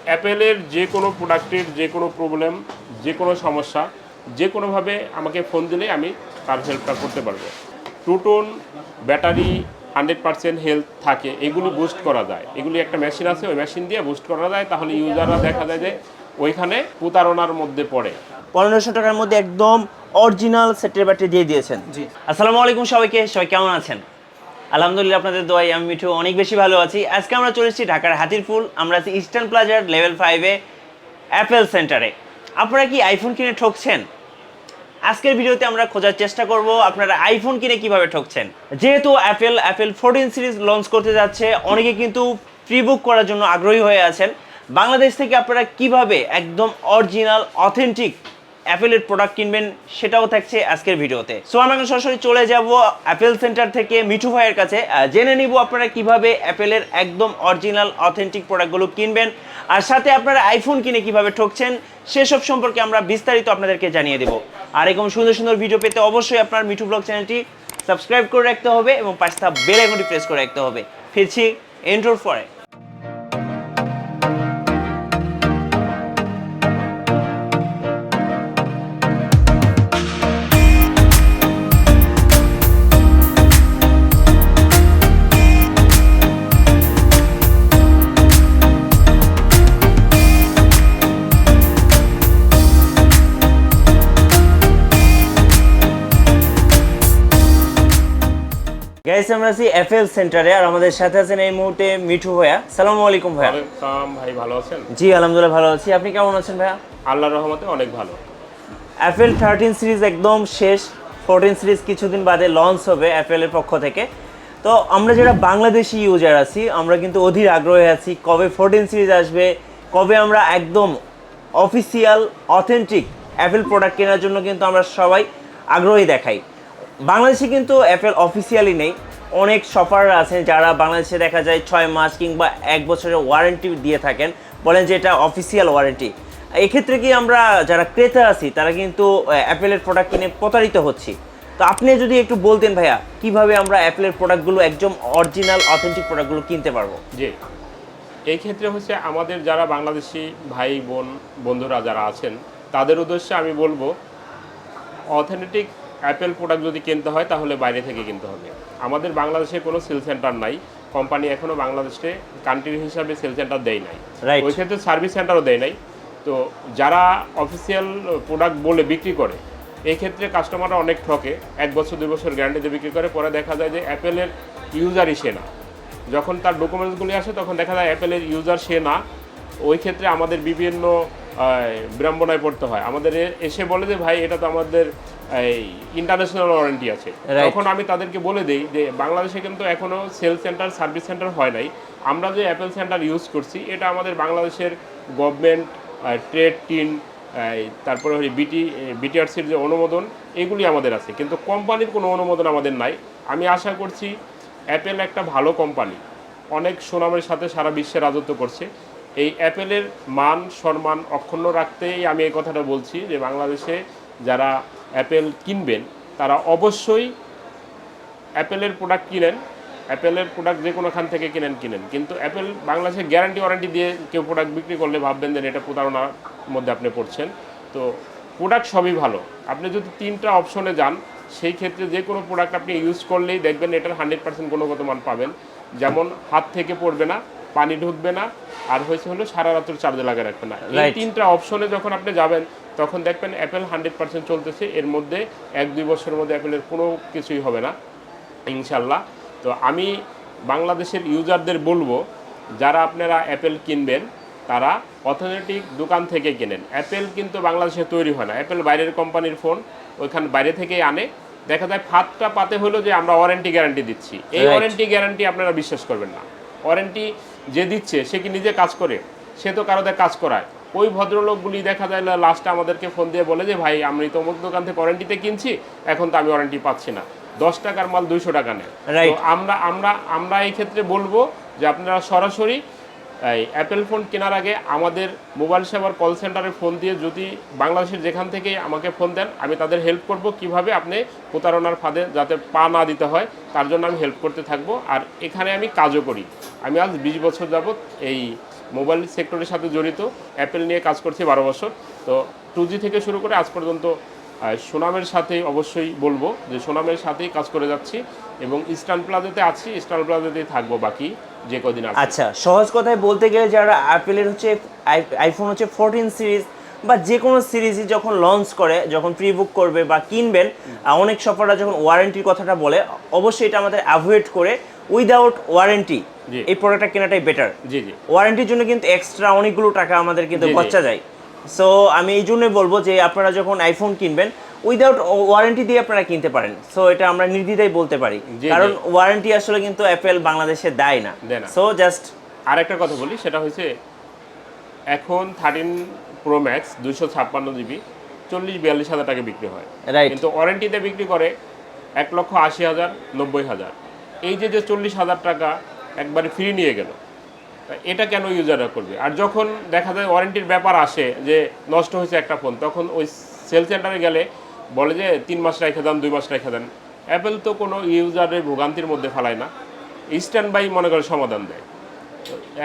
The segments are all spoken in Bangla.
অ্যাপেলের যে কোনো প্রোডাক্টের যে কোনো প্রবলেম, যে কোনো সমস্যা, যে কোনোভাবে আমাকে ফোন দিলে আমি তার হেল্পটা করতে পারবো। টুটন ব্যাটারি 100% হেলথ থাকে, এগুলি বুস্ট করা যায়। এগুলি একটা মেশিন আছে, ওই মেশিন দিয়ে বুস্ট করা যায়, তাহলে ইউজাররা দেখা যায় যে ওইখানে প্রতারণার মধ্যে পড়ে। 1500 টাকার মধ্যে একদম অরিজিনাল সেটের ব্যাটারি দিয়ে দিয়েছেন। জি। আসসালামু আলাইকুম সবাইকে, সবাই কেমন আছেন? আলহামদুলিল্লাহ আপনাদের দোয়ায় আমি মিঠু অনেক বেশি ভালো আছি। আজকে আমরা চলে এসেছি ঢাকার হাতিরপুল, আমরা আছি ইস্টার্ন প্লাজার লেভেল 5-এ অ্যাপেল সেন্টারে। আপনারা কি আইফোন কিনে ঠকছেন? আজকের ভিডিওতে আমরা খোঁজার চেষ্টা করব আপনারা আইফোন কিনে কিভাবে ঠকছেন। যেহেতু অ্যাপেল 14 সিরিজ লঞ্চ করতে যাচ্ছে, অনেকে কিন্তু প্রি বুক করার জন্য আগ্রহী হয়ে আছেন। বাংলাদেশ থেকে আপনারা কিভাবে একদম অরিজিনাল অথেন্টিক অ্যাপেলের প্রোডাক্ট কিনবেন সেটাও থাকছে আজকের ভিডিওতে। সো আমরা সরাসরি চলে যাব অ্যাপেল সেন্টার থেকে মিঠু ভাইয়ের কাছে, জেনে নিব আপনারা কিভাবে অ্যাপেলের একদম অরিজিনাল অথেন্টিক প্রোডাক্টগুলো কিনবেন, আর সাথে আপনারা আইফোন কিনে কিভাবে ঠকছেন সেসব সম্পর্কে আমরা বিস্তারিত আপনাদেরকে জানিয়ে দেব। আর এরকম সুন্দর সুন্দর ভিডিও পেতে অবশ্যই আপনার মিঠু ব্লগ চ্যানেলটি সাবস্ক্রাইব করে রাখতে হবে এবং পাশে থাকা বেল আইকনটি প্রেস করে রাখতে হবে। ফিরছি ইন্ট্রোর পরে। গাইস, আমরা আছি অ্যাপেল সেন্টারে, আর আমাদের সাথে আছেন এই মুহূর্তে মিঠু ভাইয়া। আসসালামু আলাইকুম ভাইয়া। ওয়ালাইকুম ভাই, ভালো আছেন? জি আলহামদুলিল্লাহ ভালো আছি, আপনি কেমন আছেন ভাইয়া? আল্লাহর রহমতে অনেক ভালো। অ্যাপেল 13 সিরিজ একদম শেষ, 14 সিরিজ কিছুদিন বাদে লঞ্চ হবে অ্যাপেলের পক্ষ থেকে। তো আমরা যারা বাংলাদেশি ইউজার আছি আমরা কিন্তু অধীর আগ্রহে আছি কবে 14 সিরিজ আসবে, কবে আমরা একদম অফিসিয়াল অথেন্টিক অ্যাপেল প্রোডাক্ট কেনার জন্য কিন্তু আমরা সবাই আগ্রহী দেখাই। বাংলাদেশে কিন্তু অ্যাপেল অফিসিয়ালি নেই, অনেক শপাররা আছেন যারা বাংলাদেশে দেখা যায় 6 মাস কিংবা 1 বছরের ওয়ারেন্টি দিয়ে থাকেন, বলেন যে এটা অফিসিয়াল ওয়ারেন্টি। এক্ষেত্রে কি আমরা যারা ক্রেতা আছি তারা কিন্তু অ্যাপেলের প্রোডাক্ট কিনে প্রতারিত হচ্ছি। তো আপনি যদি একটু বলতেন ভাইয়া কিভাবে আমরা অ্যাপেলের প্রোডাক্টগুলো একদম অরিজিনাল অথেন্টিক প্রোডাক্টগুলো কিনতে পারবো? জি, এই ক্ষেত্রে হচ্ছে আমাদের যারা বাংলাদেশি ভাই বোন বন্ধুরা যারা আছেন তাদের উদ্দেশ্যে আমি বলবো, অথেন্টিক অ্যাপেল প্রোডাক্ট যদি কিনতে হয় তাহলে বাইরে থেকে কিনতে হবে। আমাদের বাংলাদেশে কোনো সেল সেন্টার নাই, কোম্পানি এখনও বাংলাদেশে কান্ট্রি হিসাবে সেল সেন্টার দেয় নাই, ওই ক্ষেত্রে সার্ভিস সেন্টারও দেয় নাই। তো যারা অফিসিয়াল প্রোডাক্ট বলে বিক্রি করে এই ক্ষেত্রে কাস্টমাররা অনেক ঠকে, 1 বছর 2 বছর গ্যারান্টিতে বিক্রি করে, পরে দেখা যায় যে অ্যাপেলের ইউজারই সে না। যখন তার ডকুমেন্টসগুলি আসে তখন দেখা যায় অ্যাপেলের ইউজার সে না। ওই ক্ষেত্রে আমাদের বিভিন্ন বিড়ম্বনায় পড়তে হয়। আমাদের এসে বলে যে ভাই এটা তো আমাদের ইন্টারন্যাশনাল ওয়ারেন্টি আছে। তখন আমি তাদেরকে বলে দিই যে বাংলাদেশে কিন্তু এখনও সেল সেন্টার সার্ভিস সেন্টার হয় নাই। আমরা যে অ্যাপেল সেন্টার ইউজ করছি এটা আমাদের বাংলাদেশের গভর্নমেন্ট ট্রেড টিন, তারপরে বিটিআরসির যে অনুমোদন এগুলি আমাদের আছে, কিন্তু কোম্পানির কোনো অনুমোদন আমাদের নাই। আমি আশা করছি অ্যাপেল একটা ভালো কোম্পানি, অনেক সুনামের সাথে সারা বিশ্বে রাজত্ব করছে। এই অ্যাপেলের মান সম্মান অক্ষুণ্ণ রাখতেই আমি এই কথাটা বলছি যে বাংলাদেশে যারা অ্যাপেল কিনবেন তারা অবশ্যই অ্যাপেলের প্রোডাক্ট কিনেন। অ্যাপেলের প্রোডাক্ট যে কোনোখান থেকে কিনেন, কিন্তু অ্যাপেল বাংলাদেশে গ্যারান্টি ওয়ারেন্টি দিয়ে কেউ প্রোডাক্ট বিক্রি করলে ভাববেন যে এটা প্রতারণার মধ্যে আপনি পড়ছেন। তো প্রোডাক্ট সবই ভালো। আপনি যদি 3টা অপশনে যান সেই ক্ষেত্রে যে কোনো প্রোডাক্ট আপনি ইউজ করলেই দেখবেন এটার 100% গুণগত মান পাবেন। যেমন হাত থেকে পড়বে না, পানি ঢুকবে না, আর হলো সারা রাত্র চার্জে লাগিয়ে রাখবে না। এই 3টা অপশনে যখন আপনি যাবেন তখন দেখবেন অ্যাপেল 100% চলতেছে। এর মধ্যে 1-2 বছরের মধ্যে অ্যাপেলের কোনো কিছুই হবে না ইনশাল্লাহ। তো আমি বাংলাদেশের ইউজারদের বলবো যারা আপনারা অ্যাপেল কিনবেন তারা অথেন্টিক দোকান থেকে কেনেন। অ্যাপেল কিন্তু বাংলাদেশে তৈরি হয় না, অ্যাপেল বাইরের কোম্পানির ফোন, ওইখানে বাইরে থেকেই আনে। দেখা যায় ফাঁদটা পাতে হলো যে আমরা ওয়ারেন্টি গ্যারান্টি দিচ্ছি, এই ওয়ারেন্টি গ্যারান্টি আপনারা বিশ্বাস করবেন না। ওয়ারেন্টি যে দিচ্ছে সে কি নিজে কাজ করে? সে তো কারোদের কাজ করায়। ওই ভদ্রলোকগুলি দেখা যায় লাস্টে আমাদেরকে ফোন দিয়ে বলে যে ভাই আমি তো অমুক দোকান থেকে ওয়ারেন্টিতে কিনছি, এখন তো আমি ওয়ারেন্টি পাচ্ছি না। 10 টাকার মাল 200 টাকা নেয়। তো আমরা এই ক্ষেত্রে বলবো যে আপনারা সরাসরি এই অ্যাপেল ফোন কেনার আগে আমাদের মোবাইল সেবার কল সেন্টারে ফোন দিয়ে যদি বাংলাদেশের যেখান থেকেই আমাকে ফোন দেন আমি তাদের হেল্প করব কিভাবে আপনি প্রতারণার ফাঁদে যাতে পা না দিতে হয় তার জন্য আমি হেল্প করতে থাকবো। আর এখানে আমি কাজও করি। আমি আজ 20 বছর যাবত এই মোবাইল সেক্টরের সাথে জড়িত, অ্যাপেল নিয়ে কাজ করছি 12 বছর। তো 2G থেকে শুরু করে আজ পর্যন্ত সুনামের সাথে অবশ্যই বলবো যে সুনামের সাথেই কাজ করে যাচ্ছি এবং ইস্টার্ন প্লাজাতে আছি, ইস্টার্ন প্লাজাতেই থাকবো বাকি যে কদিন আছে। আচ্ছা, সহজ কথায় বলতে গেলে যারা অ্যাপেলের হচ্ছে আইফোন হচ্ছে 14 সিরিজ বা যে কোনো সিরিজই যখন লঞ্চ করে, যখন প্রি বুক করবে বা কিনবেন, অনেক শপাররা যখন ওয়ারেন্টির কথাটা বলে, অবশ্যই এটা আমাদের অ্যাভয়েড করে উইদাউট ওয়ারেন্টি এই প্রোডাক্টটা কেনাটাই বেটার। জি জি, ওয়ারেন্টির জন্য কিন্তু এক্সট্রা অনেকগুলো টাকা আমাদের কিন্তু খরচা যায়। সো আমি এই জন্যই বলবো যে আপনারা যখন আইফোন কিনবেন উইদাউট ওয়ারেন্টি দিয়ে আপনারা কিনতে পারেন। সো এটা আমরা নির্দ্বিধায় বলতে পারি, কারণ ওয়ারেন্টি আসলে কিন্তু অ্যাপেল বাংলাদেশে দেয় না। সো জাস্ট আরেকটা কথা বলি, সেটা হচ্ছে এখন 13 প্রো ম্যাক্স 256 GB 40-42 হাজার টাকা বিক্রি হয়, কিন্তু ওয়ারেন্টিতে বিক্রি করে 1,80,000 90,000। এই যে 40,000 টাকা একবারে ফ্রি নিয়ে গেল, এটা কেন ইউজাররা করবে? আর যখন দেখা যায় ওয়ারেন্টির ব্যাপার আসে যে নষ্ট হয়েছে একটা ফোন, তখন ওই সেল সেন্টারে গেলে বলে যে 3 মাস রেখে দেন, 2 মাস রেখে দেন। অ্যাপেল তো কোনো ইউজারের ভোগান্তির মধ্যে ফেলায় না, স্ট্যান্ড বাই মনে করে সমাধান দেয়।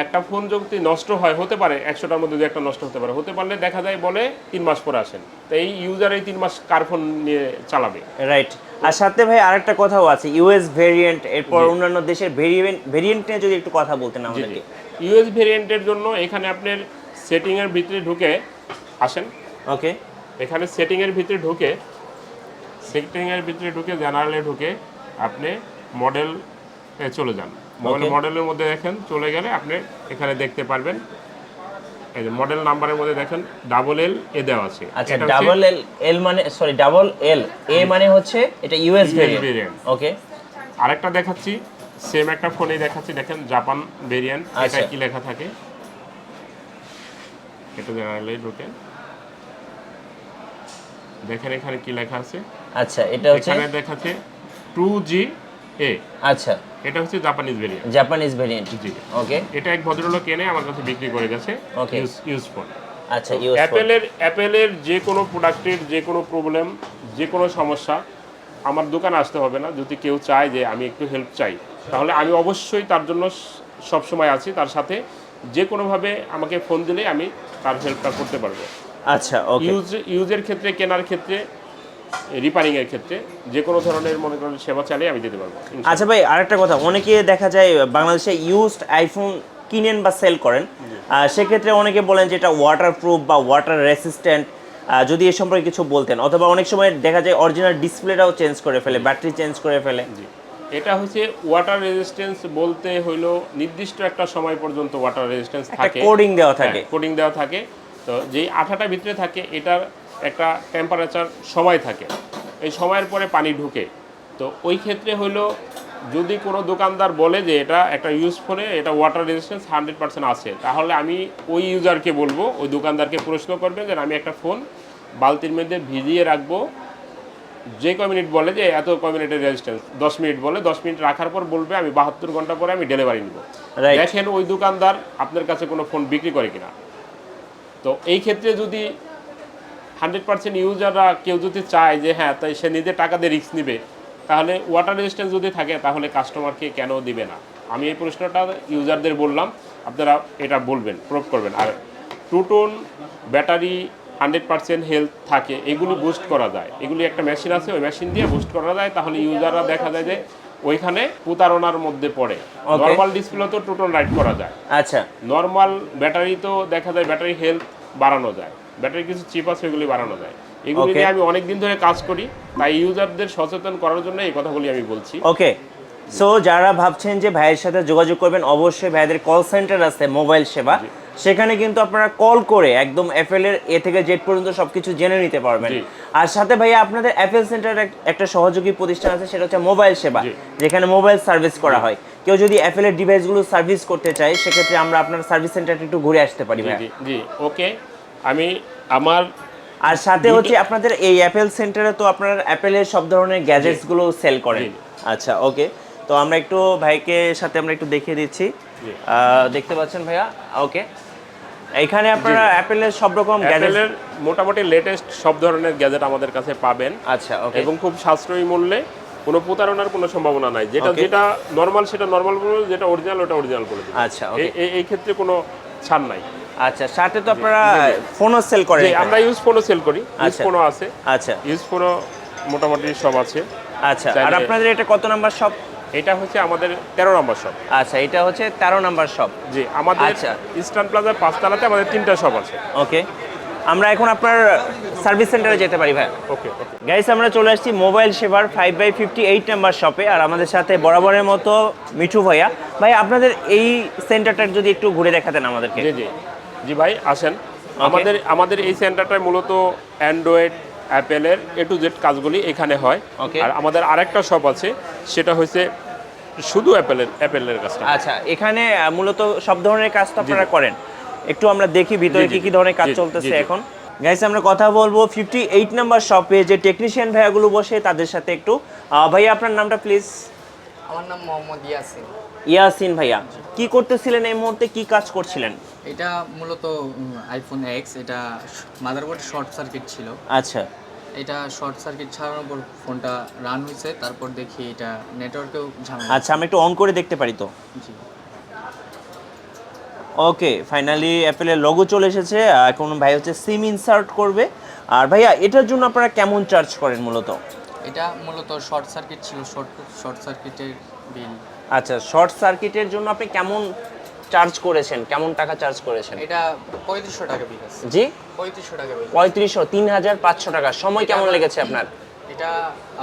একটা ফোন যদি নষ্ট হয়, হতে পারে 100টার মধ্যে 2-1টা নষ্ট হতে পারলে দেখা যায় বলে 3 মাস পরে আসেন। তো এই ইউজার এই 3 মাস কার ফোন নিয়ে চালাবে? রাইট। আর সাথে ভাই আরেকটা কথাও আছে, ইউএস ভেরিয়েন্ট, এরপর অন্যান্য দেশের ভেরিয়েন্ট নিয়ে যদি একটু কথা বলতেন আমাদেরকে। ইউএস ভেরিয়েন্টের জন্য এখানে আপনার সেটিংয়ের ভিতরে ঢুকে আসেন। ওকে, এখানে সেটিংয়ের ভিতরে ঢুকে জেনারেলে ঢুকে আপনি মডেল চলে যান। মডেলের মধ্যে দেখেন, চলে গেলে আপনি এখানে দেখতে পারবেন এই যে মডেল নাম্বারের মধ্যে দেখেন LL এ দেওয়া আছে। আচ্ছা, LL মানে সরি LL এ মানে হচ্ছে এটা ইউএস ভেরিয়েন্ট। ওকে, আরেকটা দেখাচ্ছি, সেম একটা ফোনেই দেখাচ্ছি, দেখেন জাপান ভেরিয়েন্ট। এটা কি লেখা থাকে, এটা জেনারেলে ঢুকে দেখেন এখানে কি লেখা আছে। আচ্ছা, এটা হচ্ছে এখানে দেখাচ্ছে 2G এ। আচ্ছা, এটা হচ্ছে জাপানিজ ভেরিয়েন্ট। জি, ওকে, এটা এক ভদ্রলোক এনে আমার কাছে বিক্রি করে গেছে। ওকে, ইউজ ফোন। আচ্ছা, অ্যাপেলের যে কোনো প্রোডাক্টের যে কোনো প্রবলেম, যে কোনো সমস্যা আমার দোকানে আসতে হবে না। যদি কেউ চায় যে আমি একটু হেল্প চাই, তাহলে আমি অবশ্যই তার জন্য সবসময় আছি। তার সাথে যে কোনোভাবে আমাকে ফোন দিলে আমি তার হেল্পটা করতে পারবো। আচ্ছা, ওকে, ইউজের ক্ষেত্রে, কেনার ক্ষেত্রে, রিপেয়ারিংয়ের ক্ষেত্রে যে কোনো ধরনের মনে করেন সেবা চালিয়ে আমি দিতে পারবো। আচ্ছা ভাই, আরেকটা কথা, অনেকে দেখা যায় বাংলাদেশে ইউজড আইফোন কিনেন বা সেল করেন, সেক্ষেত্রে অনেকে বলেন যে এটা ওয়াটারপ্রুফ বা ওয়াটার রেসিস্ট্যান্ট, যদি এ সম্পর্কে কিছু বলতেন। অথবা অনেক সময় দেখা যায় অরিজিনাল ডিসপ্লেটাও চেঞ্জ করে ফেলে, ব্যাটারি চেঞ্জ করে ফেলে। এটা হচ্ছে ওয়াটার রেজিস্ট্যান্স বলতে হইলো নির্দিষ্ট একটা সময় পর্যন্ত ওয়াটার রেজিস্ট্যান্স থাকে, কোডিং দেওয়া থাকে। তো যেই আঠাটা ভিতরে থাকে এটার একটা টেম্পারেচার সময় থাকে, এই সময়ের পরে পানি ঢুকে। তো ওই ক্ষেত্রে হইলো যদি কোনো দোকানদার বলে যে এটা একটা ইউজ ফোনে এটা ওয়াটার রেজিস্ট্যান্স 100% আছে, তাহলে আমি ওই ইউজারকে বলবো, ওই দোকানদারকে প্রশ্ন করবেন যে আমি একটা ফোন বালতির মধ্যে ভিজিয়ে রাখবো, যে কয় মিনিট বলে যে এত কয় মিনিটের রেজিস্ট্যান্স, 10 মিনিট বলে, 10 মিনিট রাখার পর বলবে আমি 72 ঘন্টা পরে আমি ডেলিভারি নিব। দেখেন ওই দোকানদার আপনার কাছে কোনো ফোন বিক্রি করে কিনা। তো এই ক্ষেত্রে যদি 100% ইউজাররা কেউ যদি চায় যে হ্যাঁ তাই সে নিজে টাকা দিয়ে রিস্ক নেবে, তাহলে ওয়াটার রেজিস্ট্যান্স যদি থাকে তাহলে কাস্টমারকে কেন দিবে না? আমি এই প্রশ্নটা ইউজারদের বললাম, আপনারা এটা বলবেন, প্রুভ করবেন। আর টুটন ব্যাটারি 100% হেলথ থাকে, এগুলি বুস্ট করা যায়। এগুলি একটা মেশিন আছে, ওই মেশিন দিয়ে বুস্ট করা যায়। তাহলে ইউজাররা দেখা যায় যে ওইখানে প্রতারণার মধ্যে পড়ে। নর্মাল ডিসপ্লে তো টুটন রাইট করা যায়। আচ্ছা, নর্মাল ব্যাটারি তো দেখা যায় ব্যাটারি হেলথ বাড়ানো যায়, ব্যাটারি কিছু চিপ আছে ওইগুলি বাড়ানো যায়। এগুলি নিয়ে আমি অনেক দিন ধরে কাজ করি, তাই ইউজারদের সচেতন করার জন্য এই কথাগুলি আমি বলছি। ওকে, সো যারা ভাবছেন যে ভাইয়ের সাথে যোগাযোগ করবেন, অবশ্যই ভাইদের কল সেন্টার আছে মোবাইল সেবা, সেখানে কিন্তু আপনারা কল করে একদম অ্যাপেল এর এ থেকে জেড পর্যন্ত সবকিছু জেনে নিতে পারবেন। আর সাথে ভাইয়া আপনাদের অ্যাপেল সেন্টার একটা সহযোগী প্রতিষ্ঠান আছে, সেটা হচ্ছে মোবাইল সেবা, যেখানে মোবাইল সার্ভিস করা হয়। কেউ যদি অ্যাপেল এর ডিভাইসগুলো সার্ভিস করতে চায়, সেক্ষেত্রে আমরা আপনার সার্ভিস সেন্টারটা একটু ঘুরে আসতে পারি ভাই। জি, ওকে। আমি আমার আর সাথে হচ্ছে আপনাদের এই অ্যাপেল সেন্টারে তো আপনারা অ্যাপেলের সব ধরনের গ্যাজেটস গুলো সেল করেন। আচ্ছা, ওকে, তো আমরা একটু ভাইকে সাথে আমরা একটু দেখিয়ে দিচ্ছি, দেখতে পাচ্ছেন ভাইয়া। ওকে, এখানে আপনারা অ্যাপেলের সব রকম গ্যাজেটের মোটামুটি লেটেস্ট সব ধরনের গ্যাজেট আমাদের কাছে পাবেন। আচ্ছা, ওকে, এবং খুব সাশ্রয়ী মূল্যে, কোনো প্রতারণার কোনো সম্ভাবনা নাই। যেটা নরমাল সেটা নরমাল বলবো, যেটা অরিজিনাল ওটা অরিজিনাল বলে দিই। আচ্ছা, ওকে, এই ক্ষেত্রে কোনো ছাড় নাই। আচ্ছা, সাথে তো আপনারা ফোনও সেল করেন? আমরা ইউজ ফোনও সেল করি, ইউজ ফোনও আছে। আচ্ছা, ইউজ ফোনও মোটামুটি সব আছে। আচ্ছা, আর আপনাদের এটা কত নাম্বার শপ? এটা হচ্ছে আমাদের 13 নম্বর শপ। আচ্ছা, এটা হচ্ছে 13 নাম্বার শপ। জি, আমাদের ইস্টার্ন প্লাজার 5 তলাতে আমাদের 3টা শপ আছে। ওকে, আমরা এখন আপনার সার্ভিস সেন্টারে যেতে পারি ভাই? ওকে ওকে। গাইস, আমরা চলে আসছি মোবাইল সেবার 5/58 নাম্বার শপে, আর আমাদের সাথে বরাবরের মতো মিঠু ভাইয়া। ভাই, আপনাদের এই সেন্টারটা যদি একটু ঘুরে দেখাতেন আমাদেরকে। জি জি জি ভাই, আসেন। আমাদের এই সেন্টারটায় মূলত অ্যান্ড্রয়েড, অ্যাপেলের A to Z কাজগুলি এখানে হয়। আর আমাদের আরেকটা শপ আছে, সেটা হচ্ছে শুধু অ্যাপেলের কাজটা। আচ্ছা, এখানে মূলত সব ধরনের কাজ তো আপনারা করেন। একটু আমরা দেখি ভিতরে কি কি ধরনের কাজ চলতেছে এখন। গাইস, আমরা কথা বলবো 58 নাম্বার শপে যে টেকনিশিয়ান ভাইয়াগুলো বসে তাদের সাথে একটু। ভাইয়া, আপনার নামটা প্লিজ? আমার নাম মোহাম্মদ ইয়াসিন। ইয়াসিন ভাইয়া, কি করতেছিলেন এই মুহূর্তে, কি কাজ করছিলেন? এটা মূলত আইফোন এক্স, এটা মাদারবোর্ড শর্ট সার্কিট ছিল। আচ্ছা, এটা শর্ট সার্কিট ছাড়ানোর পর ফোনটা রান হয়েছে, তারপর দেখি এটা নেটওয়ার্কেও ঝামেলা। আচ্ছা, আমি একটু অন করে দেখতে পারি তো? জি। ওকে, ফাইনালি অ্যাপেলের লোগো চলে এসেছে। এখন ভাই হচ্ছে সিম ইনসার্ট করবে। আর ভাইয়া, এটার জন্য আপনারা কেমন চার্জ করেন মূলত? এটা মূলত শর্ট সার্কিট ছিল, শর্ট সার্কিটের বিল। আচ্ছা, শর্ট সার্কিটের জন্য আপনি কেমন চার্জ করেছেন, কেমন টাকা চার্জ করেছেন? এটা 3500 টাকা বিল আছে। জি, 3500 টাকা বিল। 3500, 3500 টাকা। সময় কেমন লেগেছে আপনার? এটা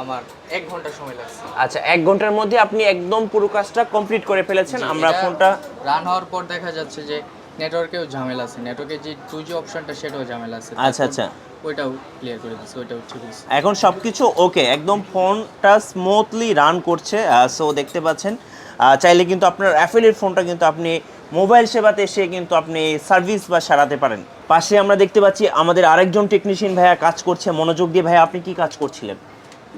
আমার 1 ঘন্টা সময় লাগছে। আচ্ছা, 1 ঘন্টার মধ্যে আপনি একদম পুরো কাজটা কমপ্লিট করে ফেলেছেন। আমরা ফোনটা রান হওয়ার পর দেখা যাচ্ছে যে নেটওয়ার্কেও ঝামেলা আছে, নেটওয়ার্কের যে 2G অপশনটা সেটাও ঝামেলা আছে। আচ্ছা আচ্ছা, ওইটাও ক্লিয়ার করে দিচ্ছি, ওইটাও ঠিক আছে। এখন সবকিছু ওকে, একদম ফোনটা স্মুথলি রান করছে। সো দেখতে পাচ্ছেন, চাইলে কিন্তু আপনার অ্যাপেলের ফোনটা কিন্তু আপনি মোবাইল সেবাতে এসে কিন্তু আপনি সার্ভিস বা সারাতে পারেন। পাশে আমরা দেখতে পাচ্ছি আমাদের আরেকজন টেকনিশিয়ান ভাইয়া কাজ করছে মনোযোগ দিয়ে। ভাইয়া, আপনি কি কাজ করছিলেন?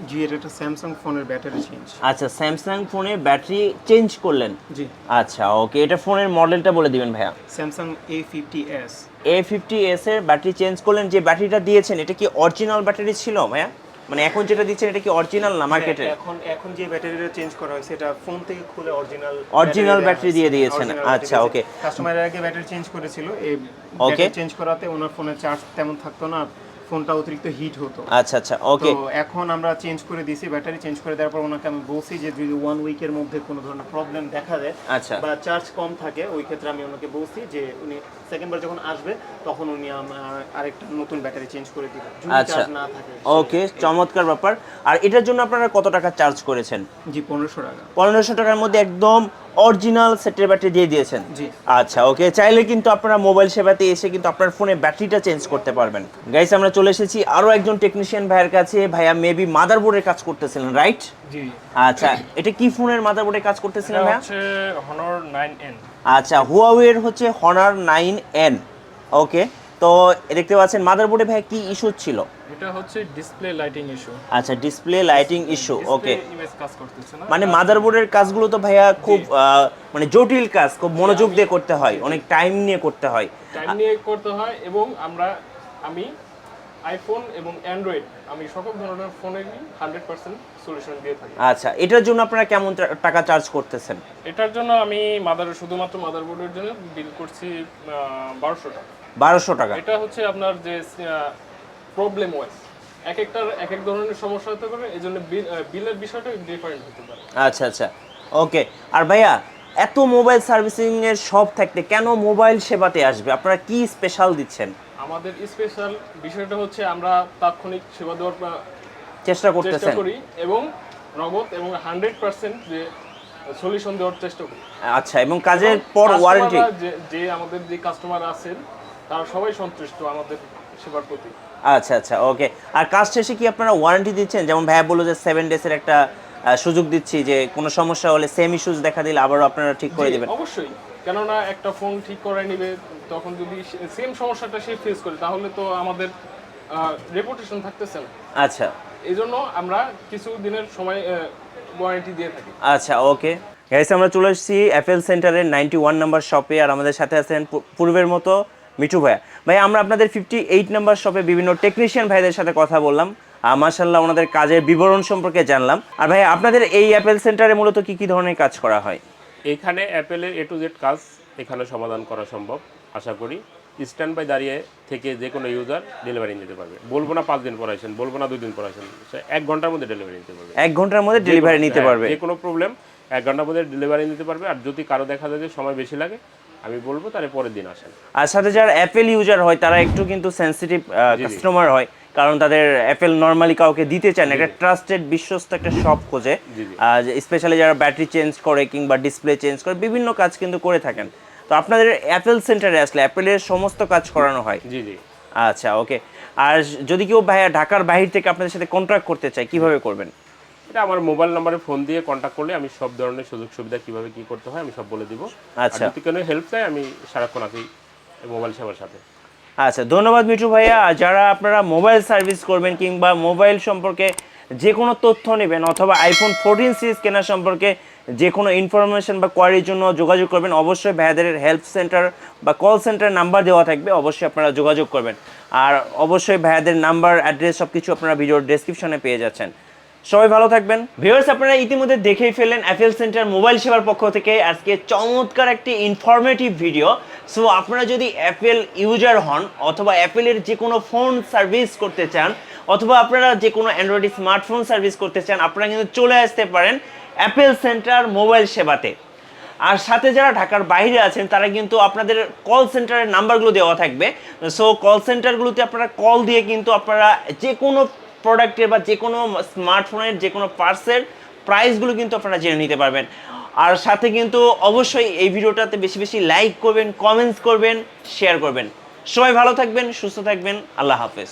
জি, এটা একটা স্যামসাং ফোনের ব্যাটারি চেঞ্জ। আচ্ছা, স্যামসাং ফোনের ব্যাটারি চেঞ্জ করলেন? জি। আচ্ছা, ওকে, এটা ফোনের মডেলটা বলে দিবেন ভাইয়া। Samsung A50s। A50s এর ব্যাটারি চেঞ্জ করলেন। যে ব্যাটারিটা দিয়েছেন এটা কি অরিজিনাল ব্যাটারি ছিল ভাইয়া? মানে এখন যেটা দিচ্ছেন এটা কি অরিজিনাল না মার্কেটে? এখন যে ব্যাটারিটা চেঞ্জ করা হয়েছে এটা ফোন থেকে খুলে অরিজিনাল ব্যাটারি দিয়ে দিয়েছেন। আচ্ছা, ওকে। কাস্টমার আগে ব্যাটারি চেঞ্জ করেছিল, এই ব্যাটারি চেঞ্জ করাতে ওনার ফোনে চার্জ তেমন থাকতো না, ফোনটা অতিরিক্ত হিট হতো। আচ্ছা আচ্ছা, ওকে। তো এখন আমরা চেঞ্জ করে দিয়েছি, ব্যাটারি চেঞ্জ করে দেওয়ার পর ওনাকে আমি বলছি যে যদি 1 উইকের মধ্যে কোনো ধরনের প্রবলেম দেখা দেয় আচ্ছা, বা চার্জ কম থাকে, ওই ক্ষেত্রে আমি ওনাকে বলছি যে উনি সেকেন্ডবার যখন আসবে তখন উনি আরেকটা নতুন ব্যাটারি চেঞ্জ করে দিবেন যদি চার্জ না থাকে। ওকে, চমৎকার ব্যাপার। আর এটার জন্য আপনারা কত টাকা চার্জ করেছেন? জি, 1500 টাকা। 1500 টাকার মধ্যে একদম অরিজিনাল সেটের ব্যাটারি দিয়ে দিয়েছেন? জি। আচ্ছা, ওকে, চাইলে কিন্তু আপনারা মোবাইল সেবাতে এসে কিন্তু আপনার ফোনে ব্যাটারিটা চেঞ্জ করতে পারবেন। গাইস, আমরা চলে এসেছি আরো একজন টেকনিশিয়ান ভাইয়ের কাছে। ভাইয়া মেবি মাদারবোর্ডের কাজ করতেছিলেন, রাইট? জি। আচ্ছা, এটা কি ফোনের মাদারবোর্ডের কাজ করতেছিলেন ভাইয়া? হচ্ছে Honor 9N। আচ্ছা, হুয়াওয়ের হচ্ছে Honor 9N। ওকে, তো দেখতে পাচ্ছেন মাদারবোর্ডে ভাই কি ইস্যু ছিল? এটা হচ্ছে ডিসপ্লে লাইটিং ইস্যু। আচ্ছা, ডিসপ্লে লাইটিং ইস্যু। ওকে, ইমেজ কাজ করতেছে না। মানে মাদারবোর্ডের কাজগুলো তো ভাইয়া খুব মানে জটিল কাজ, খুব মনোযোগ দিয়ে করতে হয়, অনেক টাইম নিয়ে করতে হয়। টাইম নিয়ে করতে হয়, এবং আমি আইফোন এবং অ্যান্ড্রয়েড, আমি সকল ধরনের ফোনেরই 100% সলিউশন দিয়ে থাকি। আচ্ছা, এটার জন্য আপনারা কেমন টাকা চার্জ করতেছেন? এটার জন্য আমি শুধুমাত্র মাদারবোর্ডের জন্য বিল করছি 1200 টাকা। 1200 টাকা। এটা হচ্ছে আপনার যে প্রবলেম ওয়াইজ এক এক ধরনের সমস্যা হতে পারে, এই জন্য বিলের বিষয়টা ডিফারেন্ট হতে পারে। আচ্ছা আচ্ছা, ওকে। আর ভাইয়া, এত মোবাইল সার্ভিসিং এর সব থাকতে কেন মোবাইল সেবাতে আসবে? আপনারা কি স্পেশাল দিচ্ছেন? আমাদের স্পেশাল বিষয়টা হচ্ছে আমরা তাৎক্ষণিক সেবা দেওয়ার চেষ্টা চেষ্টা করতেছেন করি, এবং নগদ এবং 100% যে সলিউশন দেওয়ার চেষ্টা করি। আচ্ছা, এবং কাজের পর ওয়ারেন্টি? যে আমাদের যে কাস্টমার আছেন তারা সবাই সন্তুষ্ট আমাদের সেবার প্রতি। আচ্ছা আচ্ছা, ওকে। আর কাজ শেষে কি আপনারা ওয়ারেন্টি দিচ্ছেন? যেমন ভাইয়া বললো যে 7 ডেজের একটা সুযোগ দিচ্ছি, যে কোনো সমস্যা হলে সেম ইস্যুস দেখা দিলে আবারও আপনারা ঠিক করে দিবেন। অবশ্যই, কেননা একটা ফোন ঠিক করে নিবে, তখন যদি সেম সমস্যাটা সে ফেস করে তাহলে তো আমাদের রেপুটেশন থাকতেছে না। আচ্ছা, এই জন্য আমরা কিছু দিনের সময় ওয়ারেন্টি দিয়ে থাকি। আচ্ছা, ওকে। গাইস, আমরা চলে এসেছি অ্যাপেল সেন্টারের 91 নাম্বার শপে, আর আমাদের সাথে আছেন পূর্বের মতো মিঠু ভাইয়া। ভাই, আমরা আপনাদের 58 নাম্বার শপে বিভিন্ন টেকনিশিয়ান ভাইদের সাথে কথা বললাম, মাশাআল্লাহ ওনাদের কাজের বিবরণ সম্পর্কে জানলাম। আর ভাই, আপনাদের এই অ্যাপেল সেন্টারে মূলত কি কি ধরনের কাজ করা হয়? এখানে অ্যাপেলের A to Z কাজ এখানে সমাধান করা সম্ভব। আশা করি স্ট্যান্ড বাই দাঁড়িয়ে থেকে যে কোনো ইউজার ডেলিভারি নিতে পারবে। বলবো না 5 দিন পর আসেন, বলবো না 2 দিন পর আসেন, সে 1 ঘন্টার মধ্যে ডেলিভারি নিতে পারবে। 1 ঘন্টার মধ্যে ডেলিভারি নিতে পারবে। যে কোনো প্রবলেম 1 ঘন্টার মধ্যে ডেলিভারি নিতে পারবে। আর যদি কারো দেখা যায় যে সময় বেশি লাগে, আমি বলবো তাহলে পরের দিন আসেন। আর সাথে যারা অ্যাপেল ইউজার হয় তারা একটু কিন্তু সেনসিটিভ কাস্টমার হয়, কারণ তাদের অ্যাপেল নর্মালি কাউকে দিতে চায় না, একটা ট্রাস্টেড বিশ্বস্ত একটা শপ খোঁজে, স্পেশালি যারা ব্যাটারি চেঞ্জ করে কিংবা ডিসপ্লে চেঞ্জ করে বিভিন্ন কাজ কিন্তু করে থাকেন। তো আপনাদের অ্যাপেল সেন্টারে আসলে অ্যাপেলের সমস্ত কাজ করানো হয়? জি জি। আচ্ছা, ওকে। আর যদি কেউ ভাইয়া ঢাকার বাইরে থেকে আপনাদের সাথে কন্ট্যাক্ট করতে চায় কিভাবে করবেন? এটা আমার মোবাইল নাম্বারে ফোন দিয়ে কন্ট্যাক্ট করলে আমি সব ধরনের সুযোগ সুবিধা কিভাবে কি করতে হয় আমি সব বলে দিব। আচ্ছা, যদি কোনো হেল্প চাই আমি সারাক্ষণ আছি মোবাইল সেবার সাথে। আচ্ছা, ধন্যবাদ মিঠু ভাইয়া। আর যারা আপনারা মোবাইল সার্ভিস করবেন কিংবা মোবাইল সম্পর্কে যে কোনো তথ্য নেবেন অথবা আইফোন 14 সিরিজ কেনা সম্পর্কে যে কোনো ইনফরমেশন বা কোয়ারির জন্য যোগাযোগ করবেন, অবশ্যই ভাইয়াদের হেল্প সেন্টার বা কল সেন্টার নাম্বার দেওয়া থাকবে, অবশ্যই আপনারা যোগাযোগ করবেন। আর অবশ্যই ভাইয়াদের নাম্বার, অ্যাড্রেস সব কিছু আপনারা ভিডিওর ডেসক্রিপশনে পেয়ে যাচ্ছেন। সবাই ভালো থাকবেন। ভিউয়ার্স, আপনারা ইতিমধ্যে দেখেই ফেললেন অ্যাপেল সেন্টার মোবাইল সেবার পক্ষ থেকে আজকে চমৎকার একটি ইনফরমেটিভ ভিডিও। সো আপনারা যদি অ্যাপেল ইউজার হন অথবা অ্যাপেলের যে কোনো ফোন সার্ভিস করতে চান অথবা আপনারা যে কোনো অ্যান্ড্রয়েড স্মার্টফোন সার্ভিস করতে চান, আপনারা কিন্তু চলে আসতে পারেন অ্যাপেল সেন্টার মোবাইল সেবাতে। আর সাথে যারা ঢাকার বাইরে আছেন তারা কিন্তু আপনাদের কল সেন্টারের নাম্বারগুলো দেওয়া থাকবে। সো কল সেন্টারগুলোতে আপনারা কল দিয়ে কিন্তু আপনারা যে কোনো প্রোডাক্টের বা যে কোনো স্মার্টফোনের যে কোনো পার্টসের প্রাইসগুলো কিন্তু আপনারা জেনে নিতে পারবেন। আর সাথে কিন্তু অবশ্যই এই ভিডিওটাতে বেশি বেশি লাইক করবেন, কমেন্টস করবেন, শেয়ার করবেন। সবাই ভালো থাকবেন, সুস্থ থাকবেন। আল্লাহ হাফেজ।